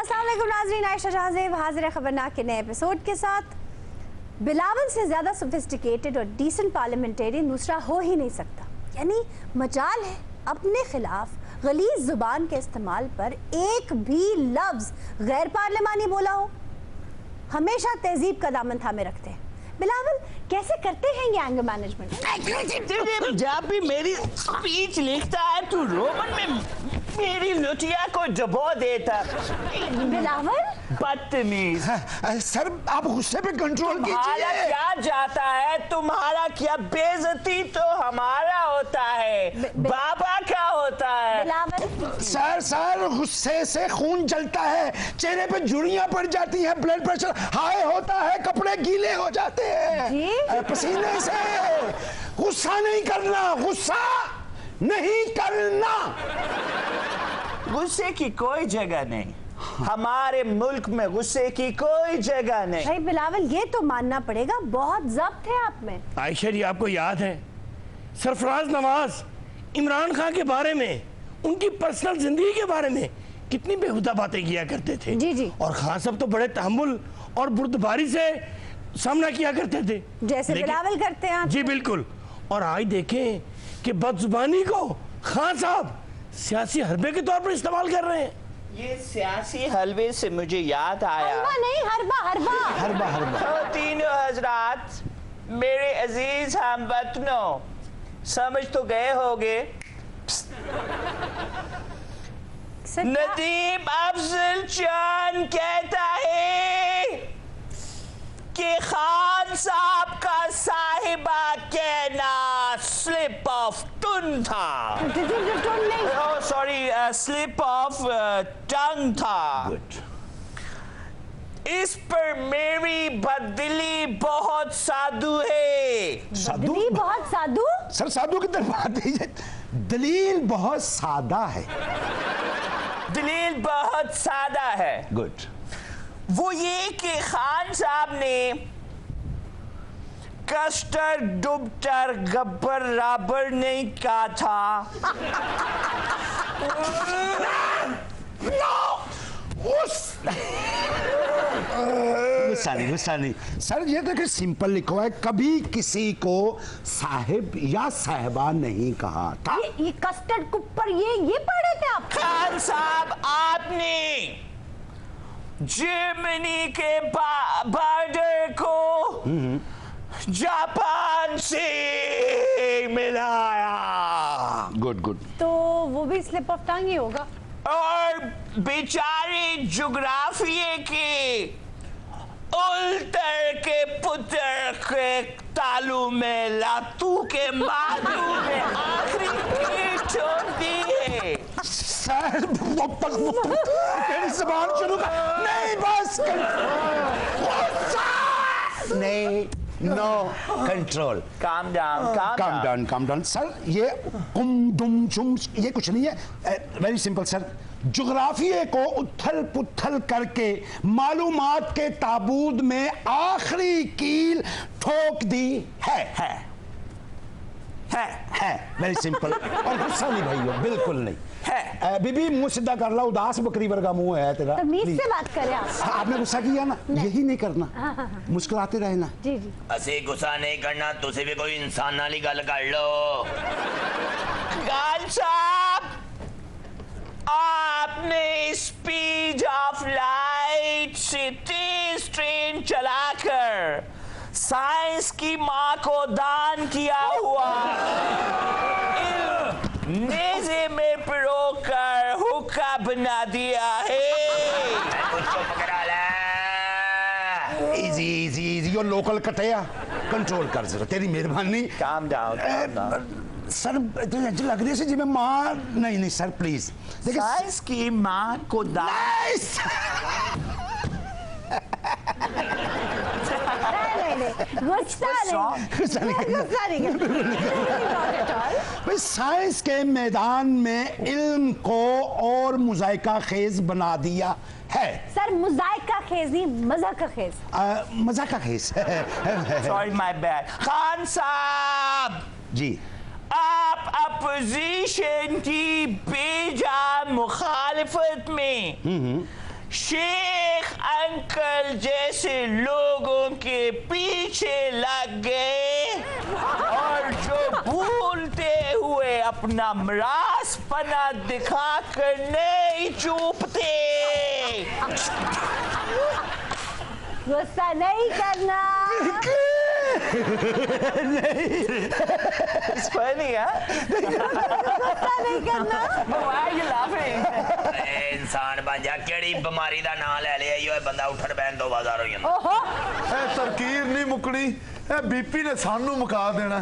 अस्सलाम वालेकुम नाज़रीन, आयशा जहाज़ेब हाजिर है खबरनाक के नए एपिसोड के साथ। बिलावल से ज़्यादा सोफिस्टिकेटेड और डिसेंट पार्लियामेंटेरियन दूसरा हो ही नहीं सकता। यानी मजाल है अपने खिलाफ गलीज़ ज़ुबान के इस्तेमाल पर एक भी लफ्ज़ गैर पार्लिमानी बोला हो। हमेशा तहजीब का दामन थामे रखते हैं। बिलावल कैसे करते हैं ये एंगर मैनेजमेंट? जब भी मेरी स्पीच लिखता है तो रोमन में मेरी लुटिया को दबा देता। बिलावल बदतमीज। सर आप गुस्से पे कंट्रोल कीजिए। तुम्हारा क्या जाता है, तुम्हारा क्या, बेइज्जती तो हमारा होता है, बाबा का होता है। बिलावल सर गुस्से से खून जलता है, चेहरे पे झुर्रियां पड़ जाती हैं, ब्लड प्रेशर हाई होता है, कपड़े गीले हो जाते हैं पसीने से। गुस्सा नहीं करना, गुस्सा नहीं करना। गुस्से की कोई जगह नहीं, हमारे मुल्क में गुस्से की कोई जगह नहीं। भाई बिलावल ये तो मानना पड़ेगा, बहुत ज़ब्त है आप में। आयशा जी, आपको याद है सरफराज नवाज इमरान खान के बारे में, उनकी पर्सनल जिंदगी के बारे में कितनी बेहुदा बातें किया करते थे। जी जी। और खान साहब तो बड़े तहम्मुल और बुर्दबारी से सामना किया करते थे, जैसे बिलावल करते हैं। जी बिल्कुल। और आज देखें कि बदजुबानी को खान साहब सियासी हरबे के तौर पर इस्तेमाल कर रहे हैं। ये सियासी हलवे से मुझे याद आया। हरबा नहीं, हरबा हरबा हरबा हरबा। तो तीनों हजरात, मेरे अजीज हमवतनों, समझ तो गए होंगे। नदीम अफजल चांद कहता है कि खान साहब का साहिबा कहना स्लिप ऑफ टंग था। Oh sorry, slip of tongue था। इस पर मेरी बददिली बहुत साधु है। साधु? बहुत साधु? सर साधु की तरफ बात है, दलील बहुत सादा है। दलील बहुत सादा है। गुड। वो ये कि खान साहब ने कस्टर डुबटर गब्बर राबर नहीं कहा था। गुस्सा नहीं सर, ये देखिए सिंपल लिखा है, कभी किसी को साहिब या साहिबा नहीं कहा था। ये कस्टर्ड कुपर ये पढ़े थे आप? खान साहब, आपने जर्मनी के बॉर्डर को जापान से मिलाया। गुड। तो वो भी स्लिप ऑफ टंग ही होगा। और बेचारे जुग्राफिये के उल्टर के पुत्र के तालू में लातू के मालू में आखिरी पीर छोड़ दी है। सर मेरी ज़बान शुरू कर। नहीं बस नहीं, no control. Calm down. Sir ये कुम दुम चुम ये कुछ नहीं है। वेरी सिंपल सर, जुग्राफिये को उथल पुथल करके मालूमात के ताबूत में आखिरी कील ठोक दी है। Very simple. और गुस्सा नहीं भाई, बिल्कुल नहीं है। बीबी मुंह सीधा कर ला, उदास बकरी वर्गा मुंह है तेरा। तमीज से बात करें आप। आपने गुस्सा किया ना, यही नहीं करना। मुस्कुराते रहे ना। जी। असे गुस्सा नहीं करना, तुझे भी कोई इंसान नाली गल कर लो। खान साहब, आपने स्पीड ऑफ लाइट से तेज ट्रेन चलाकर साइंस की मां को दान किया हुआ नेज़े में पिरोकर हुक्का बना दिया है। Easy your local Kateya, control कर जरा, तेरी मेहरबानी। काम डाउन। सर लग रही है जी मैं मां नहीं सर प्लीज देखिए, साइंस की मां को दान। भाई साइंस के मैदान में इल्म को और मुज़ायका खेज बना दिया है। सर मुज़ायका खेज नहीं, मज़ाका खेज। मज़ाका खेज। Sorry my bad. Khan sahab ji, आप अपोजिशन की बेजा मुखालिफत में शेख अंकल जैसे लोगों के पीछे लग गए और जो भूलते हुए अपना मरासपना दिखाकर नहीं चूपते। गुस्सा नहीं करना। It's funny, huh? गुस्सा नहीं करना। Why are you laughing? इंसान बन जा, केड़ी बीमारी दा नाम ले लिया यो बंदा उठन बैन तो बाजार हो जांदा। ओहो, तरकीर नहीं मुकनी, बीपी ने सानू मुका देना।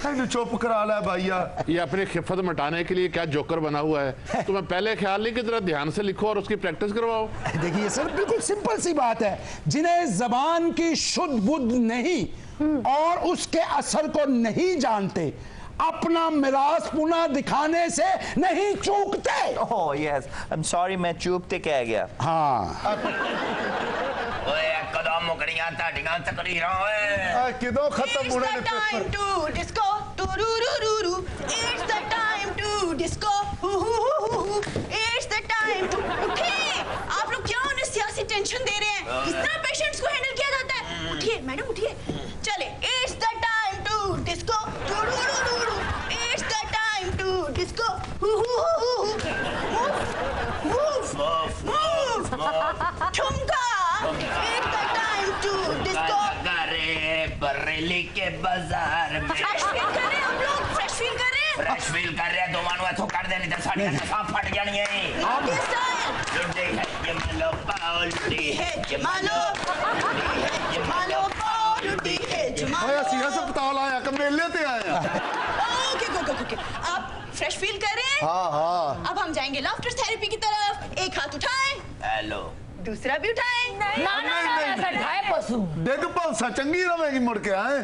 चुप करा ला भैया। ये अपनी खिफत मिटाने के लिए क्या जोकर बना हुआ है। तुम्हें पहले ख्याल नहीं कि जरा ध्यान से लिखो और उसकी प्रैक्टिस करवाओ। देखिए सर, बिल्कुल सिंपल सी बात है, जिन्हें जबान की शुद्ध बुद्ध नहीं और उसके असर को नहीं जानते, अपना मिरास पुना दिखाने से नहीं चूकते। Oh yes, I'm sorry, मैं चूपते कह गया। हाँ, ओए कदम मुकड़ियां ताड़ियां तकरीरां ओए किदो खत्म It's होने the time to disco, do-do-do-do-do. It's the time to disco, hoo-hoo-hoo-hoo. It's the time to उठिए। आप लोग क्या उन्हें सियासी टेंशन दे रहे हैं? किस तरह पेशेंट्स को हैंडल किया जाता है? उठिए मैडम उठिए। चले, It's the time to disco, do-do-do-do-do. It's the time to disco, hoo-hoo-hoo-hoo. Move, move, move, move. ठुमका। It's the time to disco. करे बरेली के बाजार में फ्रेश फील कर रहे हैं हम लोग, फ्रेश फील कर रहे हैं। फ्रेश फील कर रहे दो मानो ऐथों कर देनी ते साडी नसां फट जानी है। ये स्टाइल लुड्डी है ये मालो पाओ लुड्डी है ये मालो लुड्डी है ये मालो पाओ लुड्डी है ये मालो। अस्पताल आया कि मेले ते आया। ओके ओके ओके आप फ्रेश फील कर रहे हैं? हाँ हाँ, अब हम जाएंगे लाफ्टर थेरेपी की तरफ। एक हाथ उठाएं, हेलो दूसरा भी उठाएं। देख पलसा चंगी रहेगी मुड़ के आए।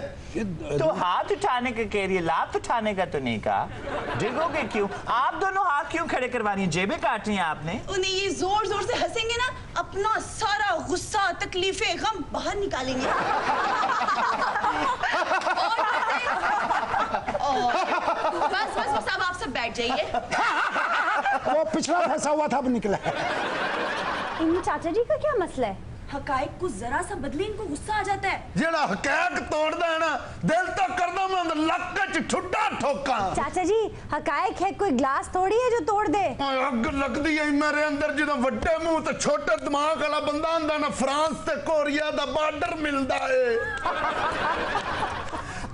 तो हाथ उठाने का कह रही है, लात उठाने का तो नहीं कहा। डिगोगे क्यों? आप दोनों हाथ क्यों खड़े करवानी है? जेबें काटनी है आपने? उन्हें ये जोर जोर से हंसेंगे ना, अपना सारा गुस्सा तकलीफें गम बाहर निकालेंगे। बस बस बस अब आप सब बैठ जाइए। वो पिछला फंसा हुआ था, अब निकला। इन चाचा जी का क्या मसला है? हकायक को जरा सा बदले इनको गुस्सा आ जाता है। जेड़ा हकैक तोड़दा है ना, दिल तो करदा मैं अंदर लक च ठुड्डा ठोका। चाचा जी, हकायक है, कोई ग्लास थोड़ी है जो तोड़ दे। अग लगदी है मेरे अंदर ਜਦੋਂ ਵੱਡੇ ਮੂੰਹ ਤੇ ਛੋਟੇ ਦਿਮਾਗ ਵਾਲਾ ਬੰਦਾ ਹੁੰਦਾ ਨਾ, ਫਰਾਂਸ ਤੇ ਕੋਰੀਆ ਦਾ ਬਾਰਡਰ ਮਿਲਦਾ ਏ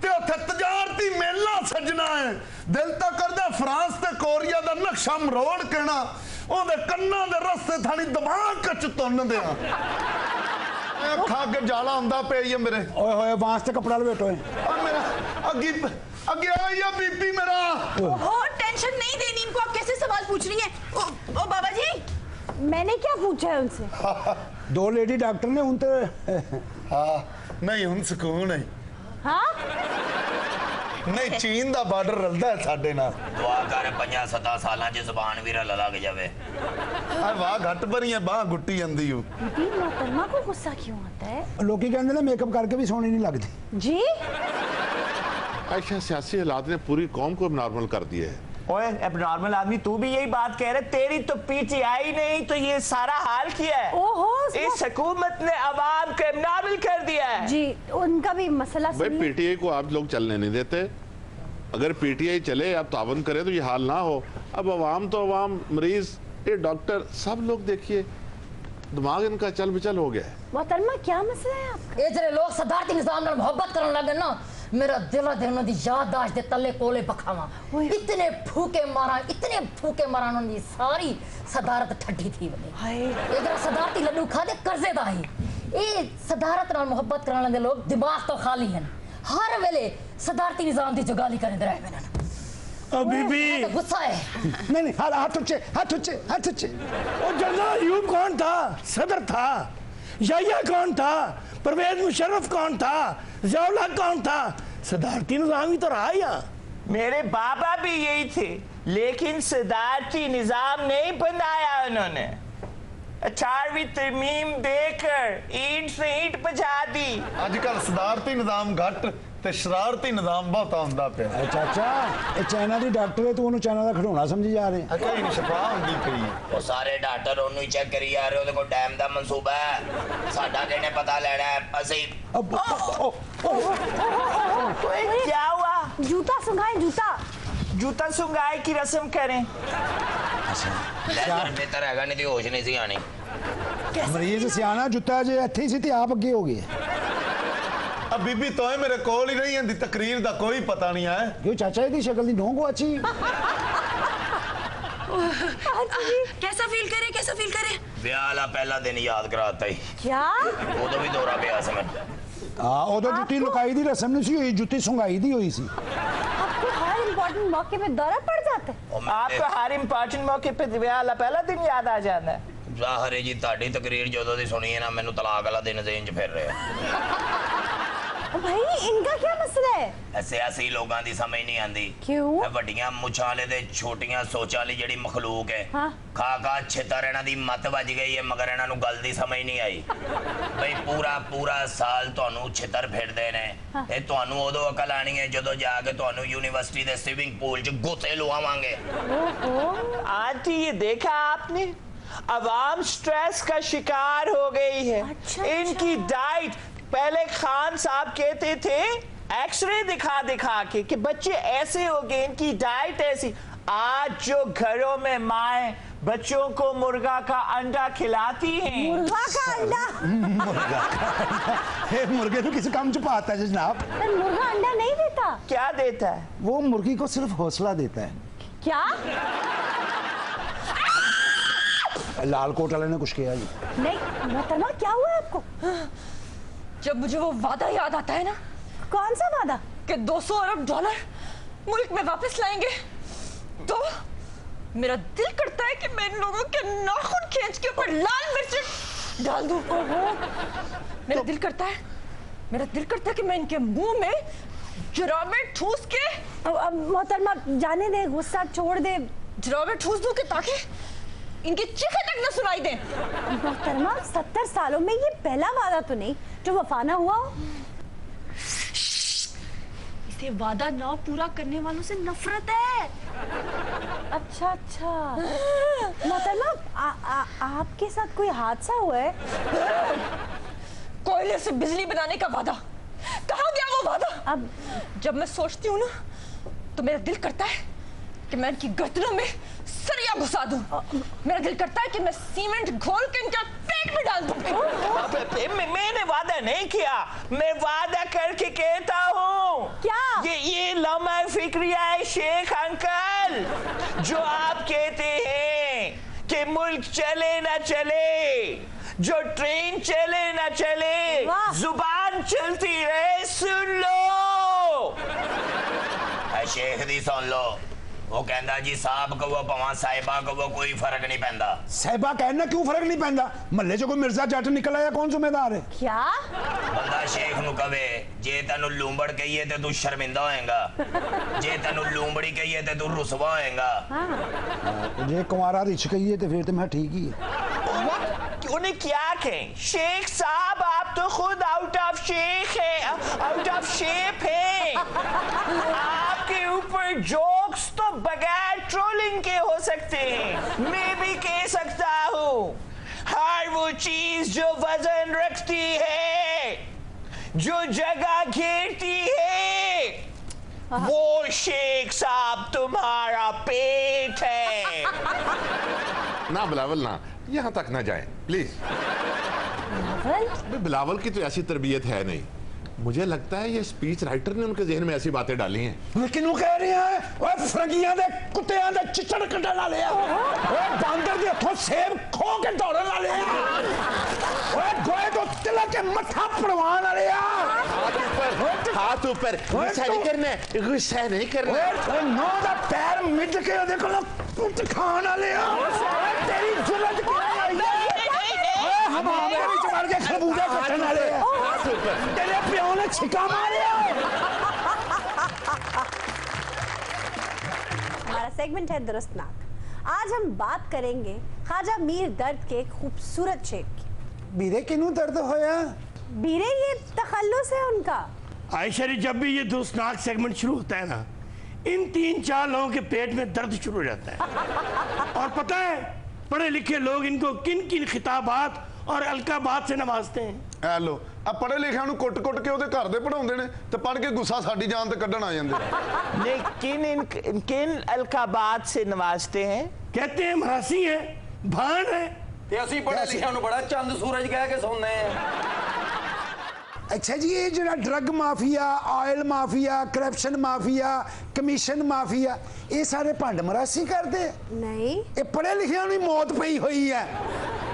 ਤੇ ਉੱਥੇ ਤਜਾਰਤੀ ਮੇਲਾ ਸਜਣਾ ਹੈ। ਦਿਲ ਤਾਂ ਕਰਦਾ ਫਰਾਂਸ ਤੇ ਕੋਰੀਆ ਦਾ ਨਕਸ਼ਾ ਮਰੋੜ ਕੇ ਨਾ ਉਹਦੇ ਕੰਨਾਂ ਦੇ ਰਸਤੇ ਥਾਣੀ ਦਿਮਾਗ ਚ ਤੁੰਨ ਦਿਆਂ। ਖਾ ਕੇ ਜਾਲਾ ਹੁੰਦਾ ਪਈ ਮੇਰੇ। ਓਏ ਹੋਏ ਬਾਂਸ ਤੇ ਕਪੜਾ ਲਵੇਟੋ ਮੇਰਾ ਅੱਗੇ ਆਇਆ बीपी मेरा। ओहो, टेंशन नहीं देनी इनको। आप कैसे सवाल पूछ रही हैं? ओ बाबा जी, मैंने क्या पूछा है उनसे? दो लेडी डॉक्टर ने उन हाँ नहीं हुन सुकून है। हाँ, नहीं चीन दा बॉर्डर रलदा है साडे नाल। दुआ कर 50-70 सालां च ज़बान भी रल लग जावे। वाह घट भरी है, बाह गुट्टी जांदी हो। दीदी मोहतरमा को गुस्सा क्यों आता है? लोकी कहंदे ने मेकअप करके भी सोहनी नहीं लगदी। जी, ऐसा सियासी हालात ने पूरी कौम को नॉर्मल कर दिया है। ओए अब नॉर्मल आदमी तू भी यही बात कह रहे? तेरी तो पीटीआई नहीं तो ये सारा हाल किया है। ओहो, इस हुकूमत ने अवाम को नॉर्मल कर दिया है। जी उनका भी मसला भाई सुनिए। पीटीआई को आप लोग चलने नहीं देते। अगर पीटीआई चले, आप तावन करें तो ये हाल ना हो। अब अवाम तो अवाम, मरीज, ये डॉक्टर, सब लोग देखिए दिमाग इनका चल बिचल हो गया है। मोहतरमा क्या मसला है आपका? ये जरे लोग सदारती निजाम नाल मोहब्बत करने लगे ना, मेरा दिल उन्होंने दी याददाश्त दे तले कोले पखावा। इतने फूके मारा उन्होंने सारी सदारत ठड्डी थी बने। ये जरा सदारती लड्डू खा दे कर्जे दा ही। ये सदारत नाल मोहब्बत करने लगे लोग दिमाग तो खाली हैं। हर वेले सदारती निजाम दी जुगाली करने रहे मैंने। बीबी गुस्सा है। नहीं हाथ ऊंचे। और जनरल अयूब कौन था? सदर था। याया कौन था? परवेज मुशर्रफ कौन था? ज़ियाउल्लाह कौन था? सदारती निजाम ही तो रहा यहाँ। मेरे बाबा भी यही थे, लेकिन सदारती निजाम नहीं बनाया उन्होंने। 18वीं तरमीम देकर ईंट से ईंट बजा दी। आजकल सदारती निजाम घट ਤੇ ਸ਼ਰਾਰਤੀ ਨਿਜ਼ਾਮ ਬਹੁਤਾ ਹੁੰਦਾ ਪਿਆ। ਚਾਚਾ ਇਹ ਚਾਈਨਾ ਦੀ ਡਾਕਟਰ ਹੈ, ਤੂੰ ਉਹਨੂੰ ਚਾਈਨਾ ਦਾ ਖਿਡੌਣਾ ਸਮਝੀ ਜਾ ਰਿਹਾ। ਕਈ ਨਹੀਂ ਸ਼ਫਾ ਹੁੰਦੀ ਪਈ। ਉਹ ਸਾਰੇ ਡਾਕਟਰ ਉਹਨੂੰ ਹੀ ਚੈੱਕ ਕਰੀ ਜਾ ਰਹੇ, ਉਹਦੇ ਕੋਲ ਡੈਮ ਦਾ ਮਨਸੂਬਾ ਹੈ। ਸਾਡਾ ਕਿਹਨੇ ਪਤਾ ਲੈਣਾ ਹੈ? ਅਸੀਂ क्या हुआ? जूता सुंघाए, जूता जूता सुंघाई की रस्म करें। ਲੈਦਰ ਬਿਹਤਰ ਹੈਗਾ, ਨਹੀਂ ਤੇ ਹੋਸ਼ ਨਹੀਂ ਸੀ ਆਣੀ। ਮਰੀਜ਼ ਸਿਆਣਾ ਜੁੱਤਾ ਜੇ ਇੱਥੇ ਹੀ ਸੀ ਤੇ ਆਪ ਅੱਗੇ ਹੋ ਗਏ। ਆ ਬੀਬੀ ਤੋਏ ਮੇਰੇ ਕੋਲ ਹੀ ਨਹੀਂ ਹੁੰਦੀ, ਤਕਰੀਰ ਦਾ ਕੋਈ ਪਤਾ ਨਹੀਂ ਹੈ। ਕਿਉਂ ਚਾਚਾ ਇਹਦੀ ਸ਼ਕਲ ਦੀ ਨੋਂ ਗੁਆਚੀ। कैसा फील करे, कैसा फील करे? ਵਿਆਹ ਵਾਲਾ ਪਹਿਲਾ ਦਿਨ ਯਾਦ ਕਰਾਤਾ ਹੀ। क्या? ਉਦੋਂ ਵੀ ਦੌਰਾ ਪਿਆ ਸੀ ਮੈਨੂੰ। ਹਾਂ ਉਦੋਂ ਜੁੱਤੀ ਲੁਕਾਈ ਦੀ ਰਸਮ ਨਹੀਂ ਸੀ ਹੋਈ, ਜੁੱਤੀ ਸੁੰਘਾਈ ਦੀ ਹੋਈ ਸੀ। आपको हर इम्पोर्टेंट मौके पे दौरा पड़ जाता है। आपको हर इम्पोर्टेंट मौके पे ब्याह वाला पहला दिन याद आ जाता है। ਜ਼ਾਹਰ ਹੈ ਜੀ, ਤੁਹਾਡੀ ਤਕਰੀਰ ਜਦੋਂ ਦੀ ਸੁਣੀ ਹੈ ਨਾ, ਮੈਨੂੰ ਤਲਾਕ ਵਾਲਾ ਦਿਨ ਜ਼ੇਨ 'ਚ ਫਿਰ ਰਿਹਾ। ओ भाई इनका क्या मसला है? ਸਿਆਸੀ ਲੋਕਾਂ ਦੀ ਸਮਝ ਨਹੀਂ ਆਉਂਦੀ। क्यों? ਇਹ ਵੱਡੀਆਂ ਮੁੱਛਾਂ ਵਾਲੇ ਤੇ ਛੋਟੀਆਂ ਸੋਚਾਂ ਵਾਲੀ ਜਿਹੜੀ ਮਖਲੂਕ ਹੈ, ਹਾਂ। ਖਾ ਖਾ ਛਿੱਤਰ ਇਹਨਾਂ ਦੀ ਮੱਤ ਵੱਜ ਗਈ ਹੈ, ਮਗਰ ਇਹਨਾਂ ਨੂੰ ਗੱਲ ਦੀ ਸਮਝ ਨਹੀਂ ਆਈ। ਬਈ ਪੂਰਾ ਸਾਲ ਤੁਹਾਨੂੰ ਛਿੱਤਰ ਫਿਰਦੇ ਨੇ, ਤੇ ਤੁਹਾਨੂੰ ਉਦੋਂ ਅਕਲ ਆਣੀ ਹੈ ਜਦੋਂ ਜਾ ਕੇ ਤੁਹਾਨੂੰ ਯੂਨੀਵਰਸਿਟੀ ਦੇ ਸਵਿਮਿੰਗ ਪੂਲ 'ਚ ਗੁੱਸੇ ਲਵਾਵਾਂਗੇ। आंटी ये देखा आपने, अवाम स्ट्रेस का शिकार हो गई है। अच्छा, इनकी डाइट, पहले खान साहब कहते थे एक्सरे दिखा के बच्चे ऐसे हो गए, इनकी डाइट ऐसी। आज जो घरों में माएं बच्चों को मुर्गा का अंडा खिलाती हैं। मुर्गा का अंडा? मुर्गे तो किसी काम च पाता है जनाब। पर मुर्गा अंडा नहीं देता। क्या देता है? वो मुर्गी को सिर्फ हौसला देता है। क्या? लाल कोट वाले ने कुछ किया जी। नहीं मोहतरमा, क्या हुआ है आपको? जब मुझे वो वादा याद आता है ना, कौन सा वादा? कि 200 अरब डॉलर मुल्क में वापस लाएंगे, तो मेरा दिल करता है कि मैं इन लोगों के नाखून खींच के ऊपर लाल मिर्च डाल दूं। मेरा दिल करता है कि मैं इनके मुंह में जुराबें ठूस के, अब मोहतरमा जाने दे, गुस्सा छोड़ दे। जुराबें ठूस दूं कि ताकि इनकी चीखें तक न सुनाई दे। मोहतरमा 70 सालों में ये पहला वादा तो नहीं जो वफा ना हुआ हो। इसे वादा ना पूरा करने वालों से नफरत है। अच्छा मोहतरमा, आपके साथ कोई हादसा हुआ है? कोयले से बिजली बनाने का वादा, कहाँ गया वो वादा? अब जब मैं सोचती हूँ ना, तो मेरा दिल करता है कि मैं इनकी गर्दनों में सरिया घुसा दूं। मेरा दिल करता है कि मैं सीमेंट घोल के इनके पेट में डाल दूं। मैंने वादा नहीं किया, मैं वादा करके कहता हूँ। क्या? ये लम्हा फिक्रिया है शेख अंकल, जो आप कहते हैं कि मुल्क चले ना चले, जो ट्रेन चले ना चले, जुबान चलती रहे, सुन लो। शेख दी सुन लो, वो कहता जी साहब कहो भावा साहिबा कहो, कोई फर्क नहीं पैंदा। साहिबा कहना क्यों फर्क नहीं पैंदा? महल्ले च कोई मिर्जा जट निकल आया, कौन जिम्मेदार है? क्या? बंदा शेख नु कवे जे तेनु लूंबड़ कहिए ते तू शर्मिंदा होएगा, जे तेनु लूंबड़ी कहिए ते तू रुसवा होएगा। जे कुंवारा रिच कहिए तो फिर तो मैं ठीक ही है। उन्हें क्या कहें शेख साहब, आप तो खुद आउट ऑफ शेख है, आउट ऑफ शेप है। आपके ऊपर जोक्स तो बगैर ट्रोलिंग के हो सकते हैं, मैं भी कह सकता हूँ। हर वो चीज जो वजन रखती है, जो जगह घेरती है, वो शेख साहब तुम्हारा पेट है। ना बिलावल ना, यहाँ तक ना जाए प्लीज। बिलावल की तो ऐसी तरबियत है नहीं। मुझे लगता है ये स्पीच राइटर ने उनके जहन में ऐसी बातें डाली हैं। लेकिन वो कह रहे हैं ओए फरंगियां दे कुत्तेयां दे चिचड़ कड्डण वाले आ, ओए बांदर दे हथों सेब खो के दौड़न वाले आ, ओए गोए तो तिलक के मत्था पड़वान वाले आ। हाथ ऊपर, गुस्सा नहीं करना, गुस्सा नहीं करना। ओए नौ दा पैर मिद के देखो ना पुट खान वाले आ। तेरी जुलत क्या आई है? ओए हम आगे बीच मार के खरबूजा कटन वाले आ। तेरे प्यो ने छिका मारे। हमारा सेगमेंट है दुरुस्त नाक। आज हम बात करेंगे ख्वाजा मीर दर्द के एक खूबसूरत शेर की। बीरे किनू दर्द होया? बीरे ये तखल्लुस है उनका। आयशा जी, जब भी ये दोस्तनाक सेगमेंट शुरू होता है ना, इन 3-4 लोगों के पेट में दर्द शुरू हो जाता है। और पता है पढ़े लिखे लोग इनको किन किन खिताबात और अलकाबात से नवाजते हैं। ਐ ਲੋ ਆ ਪੜੇ ਲਿਖਿਆ ਨੂੰ ਕੁੱਟ-ਕੁੱਟ ਕੇ ਉਹਦੇ ਘਰ ਦੇ ਪੜਾਉਂਦੇ ਨੇ ਤੇ ਪੜ ਕੇ ਗੁੱਸਾ ਸਾਡੀ ਜਾਨ ਤੇ ਕੱਢਣ ਆ ਜਾਂਦੇ। लेकिन किन अलकाबात से नवाजते हैं? कहते हैं मरासी है, भान है। ਤੇ ਅਸੀਂ ਪੜੇ ਲਿਖਿਆ ਨੂੰ ਬੜਾ ਚੰਦ ਸੂਰਜ ਕਹਿ ਕੇ ਸੁਣਨੇ ਆ। अच्छा जी, ये जो drug mafia, oil mafia, corruption mafia, commission mafia, ये सारे भंड मरासी करते हैं। नहीं, ये पढ़े लिखे की मौत पई हुई है,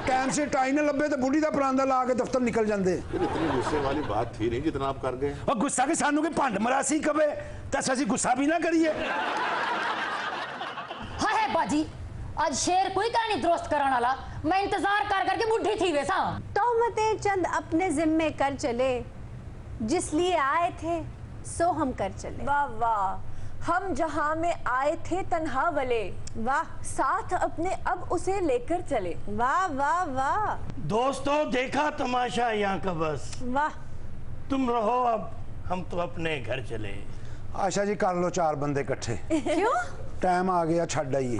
टाइम से टाई ना लभे तो बुढ़ी का परांदा ला के दफ्तर निकल जाते। इतनी गुस्से वाली बात थी नहीं जितना आप कर गए। और गुस्सा के सानू के भंड मरासी कवे तो असीं गुस्सा भी ना करिए। हाँ है बाजी, आज शेर कोई कहानी दुरुस्त करने वाला, मैं इंतजार कर करके बुढ़ी थी वैसा। तोहमतें चंद अपने जिम्मे कर चले, जिस लिए आए थे सो हम कर चले। वाह वाह, हम जहां में आए थे तन्हा वले, वाह साथ अपने अब उसे लेकर चले। वाह वाह वाह दोस्तों, देखा तमाशा यहाँ का बस, वाह। तुम रहो अब, हम तो अपने घर चले। आशा जी, कर लो 4 बंदे इकट्ठे। क्यों? टाइम आ गया, छड़ आइए।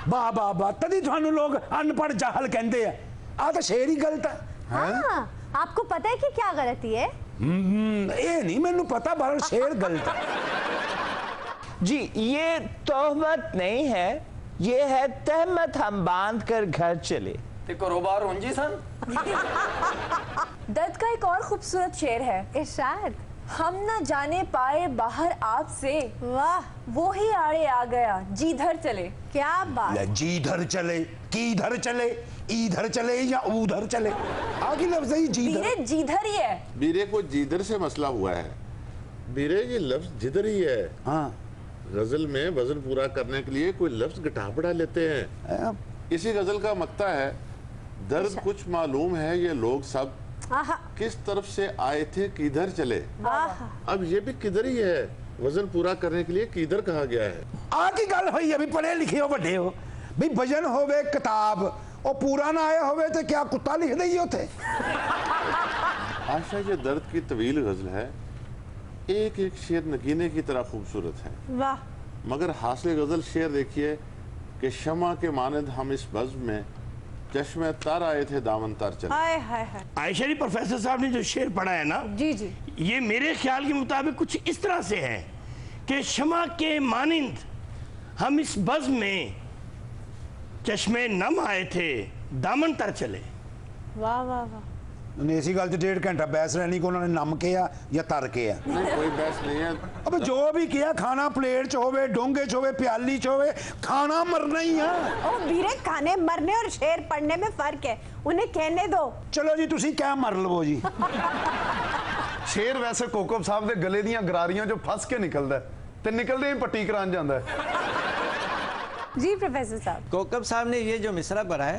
वाह वाह वाह, तभी थानू लोग अनपढ़ जाहल कहते हैं। आ तो शेर ही गलत है। हाँ, आपको पता है कि क्या गलती है? ये नहीं मैनू पता, बहर शेर गलत है। जी, ये तोहमत नहीं है, ये है तहमत। हम बांध कर घर चले। ਤੇ ਘਰੋਂ ਬਾਹਰ ਉਂਝ ਹੀ ਸਨ। दर्द का एक और खूबसूरत शेर है, इरशाद। हम न जाने पाए बाहर आपसे, वाह, वो ही आड़े आ गया जिधर चले। क्या बात। जीधर चले, किधर चले, इधर चले या उधर चले, आगे लफ्ज ही जीधर। बीरे जिधर ही है। बीरे को जिधर से मसला हुआ है। बीरे ये लफ्ज जिधर ही है। हाँ, गजल में वजन पूरा करने के लिए कोई लफ्ज घटा बढ़ा लेते हैं। इसी गजल का मक्ता है, दर्द कुछ मालूम है ये लोग सब, किस तरफ से आए थे किधर चले। अब ये भी किधर ही है, वजन पूरा करने के लिए किधर कहा गया है। आकी गल हुई, अभी पढ़े लिखे हो, बड़े हो भाई, वजन होवे किताब और पूरा ना आया होवे तो क्या कुत्ता लिख दई होते। आशा, ये दर्द की तवील गजल है, एक एक शेर नगीने की तरह खूबसूरत है। वाह। मगर हासिल गजल शेर देखिए कि शमा के मानद हम इस बज़्म में चश्मे तर आए थे दामन तर चले। हाय हाय हाय। आयशा जी, प्रोफेसर साहब ने जो शेर पढ़ा है ना, जी जी, ये मेरे ख्याल के मुताबिक कुछ इस तरह से है कि शमा के मानिंद हम इस बज़्म में चश्मे नम आए थे दामन तर चले। वाह वाह वाह। इसी गल 1.5 घंटा बहस रहनी कि उन्होंने नम किया या तर किया। नहीं, कोई बहस नहीं है। अब जो भी किया, खाना प्लेट च होवे, डोंगे च होवे, प्याली च होवे, खाना मरना ही है। ओ बीरे, खाने मरने और शेर पढ़ने में फर्क है, उन्हें कहने दो। चलो जी, तुसी क्या मर लवो जी। ਸ਼ੇਰ ਵੈਸੇ ਕੋਕਬ ਸਾਹਿਬ ਦੇ ਗਲੇ ਦੀਆਂ ਗਰਾਰੀਆਂ ਚੋਂ ਫਸ ਕੇ ਨਿਕਲਦਾ ਹੈ ਤੇ ਨਿਕਲਦੇ ਹੀ ਪੱਟੀ ਕਰਾਉਣ ਜਾਂਦਾ ਹੈ। जी प्रोफेसर साहब। कोकब साहब ने ये जो मिसरा पढ़ा है,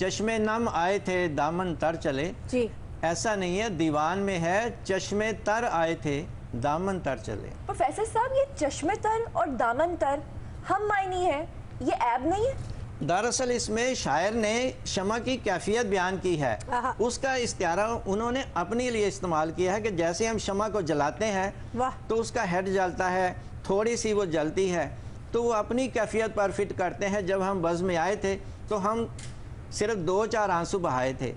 चश्मे नम आए थे दामन तर चले, जी, ऐसा नहीं है, दीवान में है चश्मे तर आए थे दामन तर चले। प्रोफेसर साहब, ये चश्मे तर और दामन तर हम मायनी है, ये ऐब नहीं है। दरअसल इसमें शायर ने शमा की कैफियत बयान की है, उसका इस्तियारा उन्होंने अपने लिए इस्तेमाल किया है कि जैसे हम शमा को जलाते हैं तो उसका हेड जलता है, थोड़ी सी वो जलती है, तो वो अपनी कैफियत पर फिट करते हैं। जब हम बज़्म में आए थे तो हम सिर्फ 2-4 आंसू बहाए थे,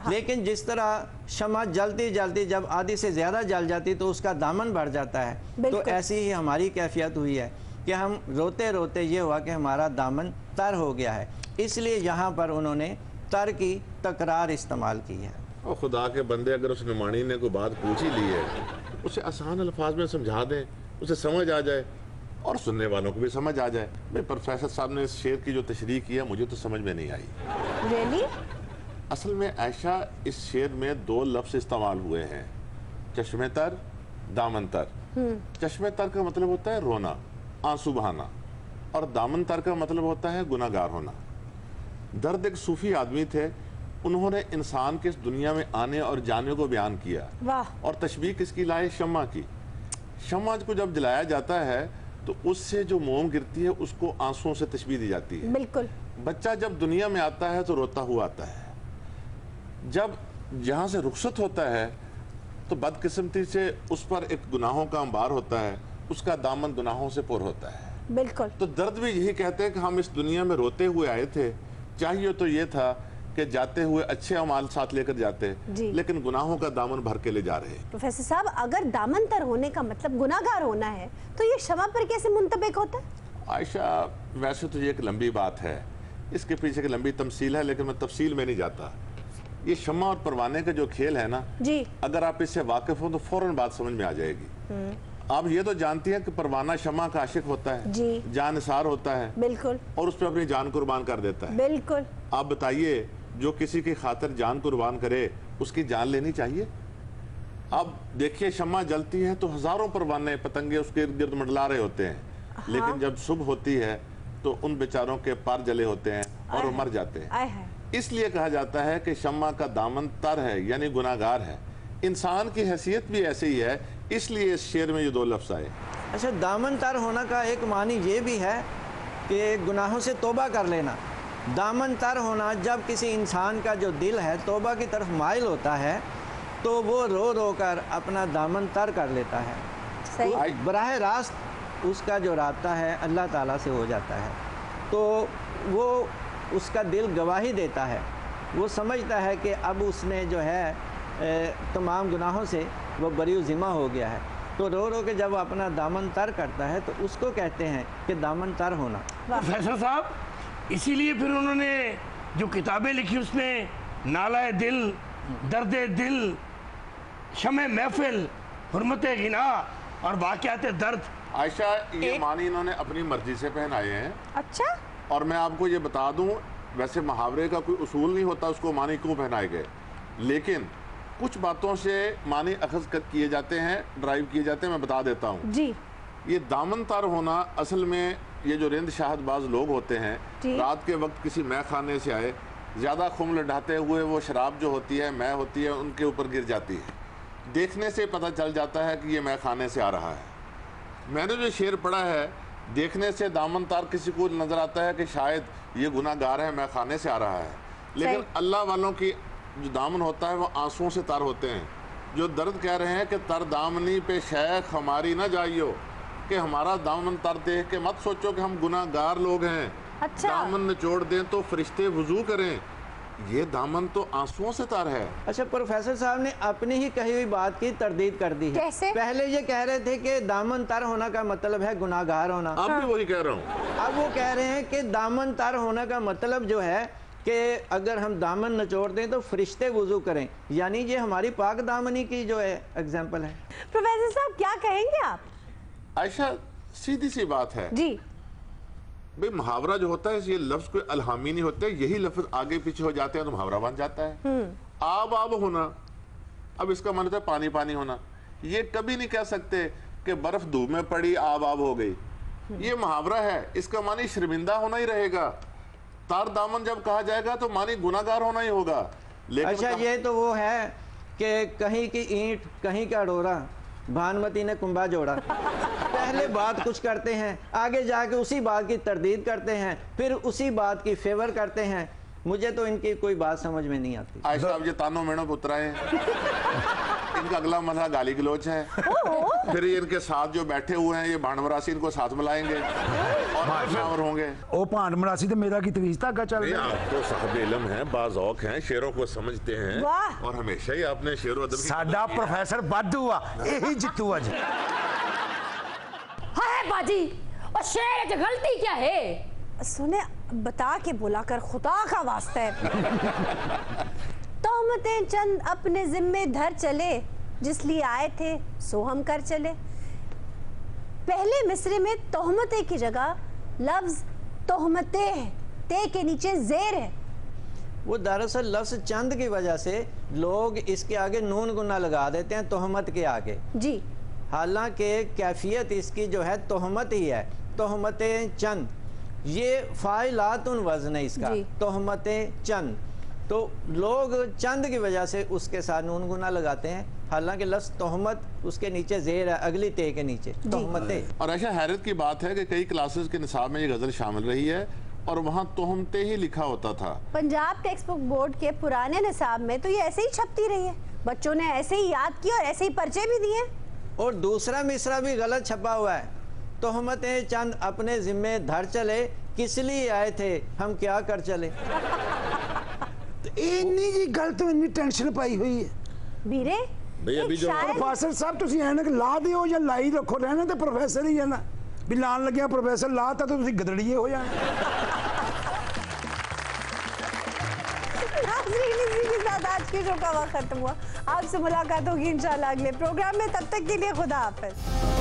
लेकिन जिस तरह शमा जलती जलती जब आधी से ज़्यादा जल जाती तो उसका दामन बढ़ जाता है, तो ऐसी ही हमारी कैफियत हुई है कि हम रोते रोते ये हुआ कि हमारा दामन तर हो गया है। इसलिए यहाँ पर उन्होंने तर की तकरार इस्तेमाल की है। और खुदा के बंदे, अगर उस नुमानी ने कोई बात पूछ ही ली है, उसे आसान अल्फाज में समझा दें, उसे समझ आ जाए और सुनने वालों को भी समझ आ जाए। भाई, प्रोफेसर साहब ने इस शेर की जो तशरीह की है, मुझे तो समझ में नहीं आई। रियली? असल में आयशा, इस शेर में 2 लफ्ज़ इस्तेमाल हुए हैं, चश्मे तर, दामन तर। चश्मे तर का मतलब होता है रोना, आंसू बहाना, और दामन तर का मतलब होता है गुनाहगार होना। दर्द एक सूफी आदमी थे, उन्होंने इंसान के इस दुनिया में आने और जाने को बयान किया। और तशबीह किसकी लाए? शम्मा की। शम्मा को जब जलाया जाता है तो उससे जो मोम गिरती है उसको आंसुओं से तशबीह दी जाती है। बिल्कुल। बच्चा जब दुनिया में आता है तो रोता हुआ आता है, जब जहाँ से रुखसत होता है तो बदकिस्मती से उस पर एक गुनाहों का अंबार होता है, उसका दामन गुनाहों से पुर होता है। बिल्कुल। तो दर्द भी यही कहते हैं कि हम इस दुनिया में रोते हुए आए थे, चाहिए तो ये था कि जाते हुए अच्छे अमाल साथ लेकर जाते, लेकिन गुनाहों का दामन भर के ले जा रहे हैं। प्रोफेसर साहब, अगर दामन तर होने का मतलब गुनाहगार होना है तो ये क्षमा पर कैसे मुंतबिक होता है? आयशा, वैसे तो ये एक लंबी बात है, इसके पीछे की लंबी तमसील है, लेकिन मैं तफसील में नहीं जाता। ये शम्मा और परवाने का जो खेल है ना जी, अगर आप इससे वाकिफ हो तो फौरन बात समझ में आ जाएगी। आप ये तो जानती हैं कि परवाना शम्मा का आशिक होता है जी, जानसार होता है बिल्कुल, और उस पर अपनी जान कुर्बान कर देता है बिल्कुल। आप बताइए, जो किसी की खातिर जान कुर्बान करे उसकी जान लेनी चाहिए? अब देखिए, शम्मा जलती है तो हजारों परवाने पतंगे उसके इर्द गिर्द मंडला रहे होते हैं, लेकिन जब सुबह होती है तो उन बेचारों के पर जले होते हैं और वो मर जाते हैं। इसलिए कहा जाता है कि शम्मा का दामन तर है, यानी गुनाहगार है। इंसान की हैसियत भी ऐसे ही है, इसलिए इस शेर में ये दो लफ्ज आए। अच्छा, दामन तर होना का एक मानी ये भी है कि गुनाहों से तौबा कर लेना। दामन तर होना, जब किसी इंसान का जो दिल है तौबा की तरफ माइल होता है तो वो रो रो कर अपना दामन तर कर लेता है, तो बराह रास्त उसका जो राब्ता है अल्लाह ताला से हो जाता है। तो वो उसका दिल गवाही देता है, वो समझता है कि अब उसने जो है तमाम गुनाहों से वो बरी ज़िम्मा हो गया है। तो रो रो के जब अपना दामन तर करता है तो उसको कहते हैं कि दामन तर होना। प्रोफेसर साहब, इसीलिए फिर उन्होंने जो किताबें लिखी उसमें नाला दिल, दर्द दिल, शमे महफिल, हुर्मते गिना और वाक़यात दर्द। आयशा, ये मानी इन्होंने अपनी मर्जी से पहनाए हैं। अच्छा। और मैं आपको ये बता दूं, वैसे मुहावरे का कोई उसूल नहीं होता उसको मानी क्यों पहनाए गए, लेकिन कुछ बातों से मानी अखज़ किए जाते हैं, ड्राइव किए जाते हैं। मैं बता देता हूँ जी। ये दामन तार होना, असल में ये जो रिंद शाहदबाज लोग होते हैं, रात के वक्त किसी मैं खाने से आए, ज़्यादा खुम लड़ाते हुए वो शराब जो होती है, मैं होती है, उनके ऊपर गिर जाती है। देखने से पता चल जाता है कि ये मैं खाने से आ रहा है। मैंने जो शेर पढ़ा है, देखने से दामन तार किसी को नज़र आता है कि शायद ये गुनाहगार है, मैं खाने से आ रहा है, लेकिन अल्लाह वालों की जो दामन होता है वो आंसुओं से तर होते हैं। जो दर्द कह रहे हैं कि तर दामनी पे शेख हमारी ना जाइयो, कि हमारा दामन तर देख के मत सोचो कि हम गुनाहगार लोग हैं। अच्छा। दामन निचोड़ दें तो फरिश्ते वुजू करें, ये दामन तो आंसुओं से तर है। अच्छा, प्रोफेसर साहब ने अपनी ही कही हुई बात की तरदीद कर दी है। कैसे? पहले ये कह रहे थे कि दामन तर होना का मतलब है गुनाहगार होना। अब भी वही कह रहा हूँ। अब वो कह रहे हैं कि दामन तर होना का मतलब जो है कि अगर हम दामन निचोड़ दें तो फरिश्ते वुजू करें, यानी ये हमारी पाक दामनी की जो है एग्जाम्पल है। प्रोफेसर साहब, क्या कहेंगे आप? आयशा, सीधी सी बात है जी। भाई, मुहावरा जो होता है, ये लफ्ज कोई अलहामी नहीं होते, यही लफ्ज आगे पीछे हो जाते हैं तो मुहावरा बन जाता है। आब आब होना, अब इसका मतलब है पानी पानी होना। ये कभी नहीं कह सकते कि बर्फ धूप में पड़ी आब आब हो गई, ये मुहावरा है, इसका मानी शर्मिंदा होना ही रहेगा। तार दामन जब कहा जाएगा तो मानी गुनाहगार होना ही होगा। लेकिन अच्छा, ये तो वो है कि कहीं की ईंट कहीं का डोरा, भानुमती ने कुंभा जोड़ा। पहले बात कुछ करते हैं, आगे जाके उसी बात की तरदीद करते हैं, फिर उसी बात की फेवर करते हैं। मुझे तो इनकी कोई बात समझ में नहीं आती। आयशा, अब ये तानो मेणो पुत्रा है, इनका अगला मसला गाली गलोच है। फिर इनके साथ जो बैठे हुए हैं, ये भांडमरासी इनको साथ मिलाएंगे और शावर होंगे। ओ भांडमरासी तो मेरा की तवीज़ का चल रहा है। आपको साहब इल्म है, बाज़ौक़ हैं, शेरों को समझते हैं और हमेशा ही आपने शेर अदब साडा प्रोफेसर बद हुआ, यही जितू आज। हाय बाजी, और शेर की गलती क्या है? सुने, बता के बुला कर, खुदा का वास्ता है। तोहमतें चंद अपने जिम्मे धर चले, जिस लिए आए थे सो हम कर चले। पहले मिसरे में तोहमतें की जगह लफ्ज तोहमतें है, ते के नीचे जेर है। वो दरअसल लफ्ज चंद की वजह से लोग इसके आगे नून गुना लगा देते हैं तोहमत के आगे जी, हालांकि कैफियत इसकी जो है तोहमत ही है। तोहमतें चंद, ये फाइलातुन वज़न है इसका, तोहमतें चंद। तो लोग चंद की वजह से उसके साथ नून गुना लगाते हैं, हालांकि लफ्ज़ तोहमत उसके नीचे जेर है, अगली ते के नीचे तोहमतें। और ऐसा हैरत की बात है कि कई क्लासेस के निसाब में ये गज़ल शामिल रही है और वहाँ तोहमतें ही लिखा होता था। पंजाब टेक्स्ट बुक बोर्ड के पुराने निसाब में तो ये ऐसे ही छपती रही है। बच्चों ने ऐसे ही याद किया और ऐसे ही पर्चे भी दिए। और दूसरा मिसरा भी गलत छपा हुआ है। तोहमतें चंद अपने जिम्मे धर चले, किस लिए आए थे हम क्या कर चले। इन्नी जी गल तो इन्नी टेंशन पाई हुई है ਵੀਰੇ प्रोफेसर साहब ਤੁਸੀਂ ਐਨਕ ਲਾ ਦਿਓ ਜਾਂ ਲਾਈ ਰੱਖੋ, ਰਹਿਣਾ ਤੇ ਪ੍ਰੋਫੈਸਰ ਹੀ ਹੈ ਨਾ, ਵੀ ਲਾਣ ਲੱਗਿਆ ਪ੍ਰੋਫੈਸਰ ਲਾਤਾ ਤਾਂ ਤੁਸੀਂ ਗਦੜੀਏ ਹੋ ਜਾਣਾ। इसी के साथ आज के शो का वक्त खत्म हुआ। आपसे मुलाकात होगी इंशाल्लाह अगले प्रोग्राम में, तब तक के लिए खुदा हाफिज।